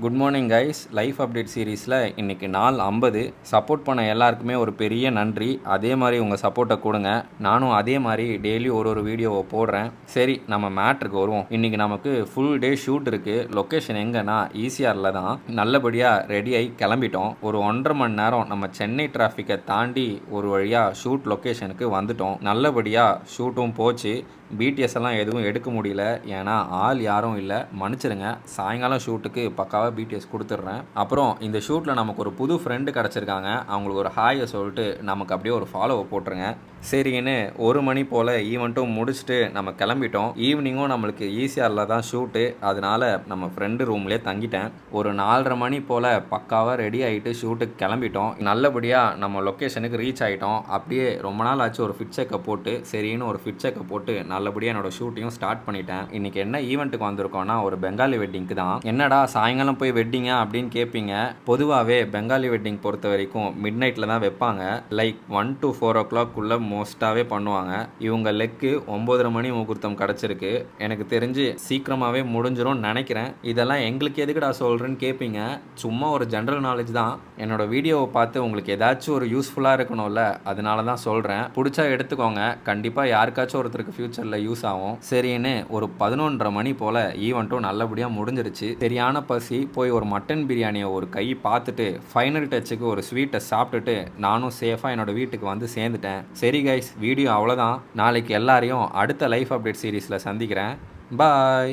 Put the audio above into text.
Good morning guys. Life update சீரீஸில் இன்றைக்கி நாள் 50. சப்போர்ட் பண்ண எல்லாருக்குமே ஒரு பெரிய நன்றி. அதே மாதிரி உங்கள் சப்போர்ட்டை கொடுங்க. நானும் அதே மாதிரி டெய்லி ஒரு வீடியோவை போடுறேன். சரி, நம்ம மேட்ருக்கு வருவோம். இன்றைக்கி நமக்கு ஃபுல் டே ஷூட் இருக்குது. லொக்கேஷன் எங்கன்னா ஈசிஆரில் தான். நல்லபடியாக ரெடியாகி கிளம்பிட்டோம். ஒரு 1.5 மணி நேரம் நம்ம சென்னை டிராஃபிக்கை தாண்டி ஒரு வழியாக ஷூட் லொக்கேஷனுக்கு வந்துட்டோம். நல்லபடியாக ஷூட்டும் போச்சு. பிடிஎஸ் எல்லாம் எதுவும் எடுக்க முடியல, ஏன்னா ஆள் யாரும் இல்லை, மன்னிச்சிருங்க. சாயங்காலம் ஷூட்டுக்கு பக்காவாக பிடிஎஸ் கொடுத்துட்றேன். அப்புறம் இந்த ஷூட்டில் நமக்கு ஒரு புது ஃப்ரெண்டு கிடச்சிருக்காங்க. அவங்களுக்கு ஒரு ஹாயை சொல்லிட்டு நமக்கு அப்படியே ஒரு ஃபாலோவை போட்டுருங்க. சரின்னு 1 மணி போல் ஈவெண்ட்டும் முடிச்சுட்டு நம்ம கிளம்பிட்டோம். ஈவினிங்கும் நம்மளுக்கு ஈசிஆரில் தான் ஷூட்டு, அதனால நம்ம ஃப்ரெண்டு ரூம்லேயே தங்கிட்டேன். ஒரு 4:30 மணி போல் பக்காவாக ரெடி ஆகிட்டு ஷூட்டுக்கு கிளம்பிட்டோம். நல்லபடியாக நம்ம லொக்கேஷனுக்கு ரீச் ஆகிட்டோம். அப்படியே ரொம்ப நாள் ஆச்சு ஒரு ஃபிட் செக்கை போட்டு, சரின்னு ஒரு ஃபிட் செக்கை போட்டு நல்லபடியாக என்னோட ஷூட்டையும் ஸ்டார்ட் பண்ணிட்டேன். இன்றைக்கி என்ன ஈவெண்ட்டுக்கு வந்திருக்கோன்னா ஒரு பெங்காலி வெட்டிங்க்கு தான். என்னடா சாயங்காலம் போய் வெட்டிங்க அப்படின்னு கேட்பீங்க. பொதுவாகவே பெங்காலி வெட்டிங் பொறுத்த வரைக்கும் மிட் நைட்டில் தான் வைப்பாங்க. லைக் 1 to 4 o'clock மோஸ்ட்டாகவே பண்ணுவாங்க. இவங்க லெக்கு 9:30 மணி முகூர்த்தம் கிடச்சிருக்கு. எனக்கு தெரிஞ்சு சீக்கிரமாகவே முடிஞ்சிரும்னு நினைக்கிறேன். இதெல்லாம் எங்களுக்கு எதுக்குடா சொல்கிறேன்னு கேட்பீங்க. சும்மா ஒரு ஜென்ரல் நாலேஜ் தான். என்னோட வீடியோவை பார்த்து உங்களுக்கு ஏதாச்சும் ஒரு யூஸ்ஃபுல்லாக இருக்கணும்ல, அதனால தான் சொல்கிறேன். பிடிச்சா எடுத்துக்கோங்க. கண்டிப்பாக யாருக்காச்சும் ஒருத்தருக்கு ஃபியூச்சரில் யூஸ் ஆகும். சரின்னு ஒரு 11:30 மணி போல் ஈவெண்ட்டும் நல்லபடியாக முடிஞ்சிருச்சு. சரியான பசி. போய் ஒரு மட்டன் பிரியாணியை ஒரு கை பார்த்துட்டு ஃபைனல் டச்சுக்கு ஒரு ஸ்வீட்டை சாப்பிட்டுட்டு நானும் சேஃபாக என்னோட வீட்டுக்கு வந்து சேர்ந்துட்டேன். சரி கைஸ், வீடியோ அவ்வளோதான். நாளைக்கு எல்லாரையும் அடுத்த லைஃப் அப்டேட் சீரீஸில் சந்திக்கிறேன். பாய்.